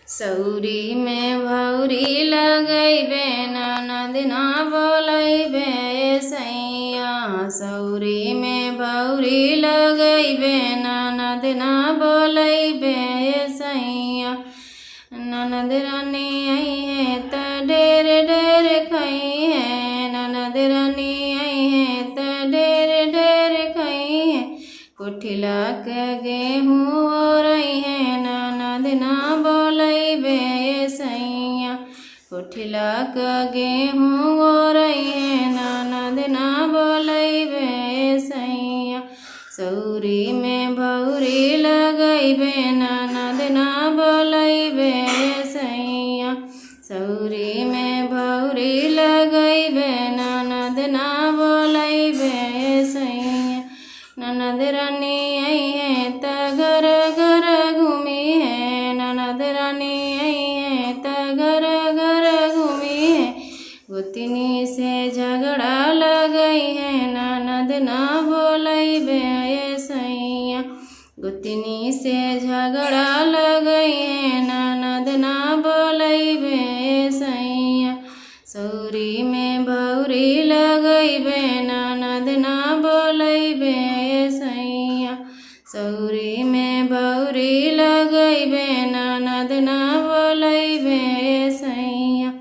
सौरी में भौरी लगैबे ननद ना बोलैबे सैया। सौरी में भौरी लगैबे ननद ना बोलैबे सैया। ननद रानी अइहे त ढेर ढेर खइहे, ननद रानी अइहे त ढेर ढेर खइहे। कोठिला के गेहूँ ओरइहे ननद ना बोलैबे सैया। कोठिला के गेहूँ ओरइहे ननद ना बोलैबे सैया। सौरी में भौरी लगैबे ननद ना बोलैबे सैया। सौरी में भौरी लगैबे ननद ना बोलैबे सैया। ननद रानी अइहे त घर घर घूमिहे, ननद रानी अइहे त घर घर घूमिहे। गोतनी से झगड़ा लगइहे ननद ना बोलैबे सैया। गोतनी से झगड़ा लगइहे ननद ना बोलैबे सैया। सौरी में भौरी लगैबे ननद ना बोलैबे सैया। सौरी में भौरी लगैबे ननद ना बोलैबे सैया।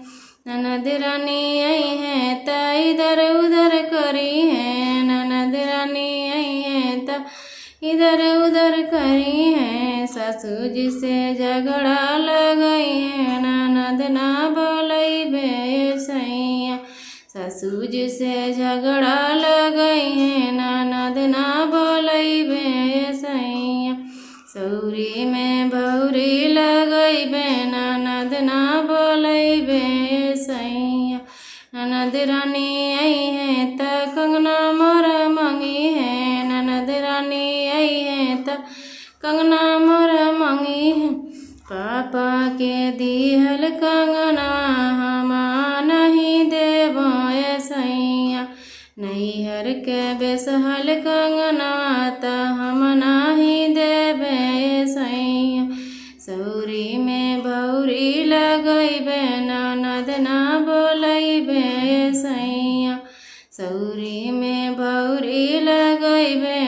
ननद रानी अइहे त इधर उधर करिहे, ननद रानी अइहे त इधर उधर करिहे। सासू जी से झगड़ा लगइहे ननद ना बोलैबे सैया। सासू जी से झगड़ा लगइहे ननद ना बोलैबे सैया। सौरी में भौरी लगैबे ननद ना बोलैबे सैया। ननद रानी अइहे त कंगना मोर मंगिहे, ननद रानी अइहे त कंगना मोर मंगिहे। पापा के दिहल कंगना हम नहीं देबो सैया। नैहर के बेसहल कंगना त हम नहीं देबे सैया। सौरी में भौरी लगैबे ननद ना बोलैबे सैया। सौरी में भौरी लगैबे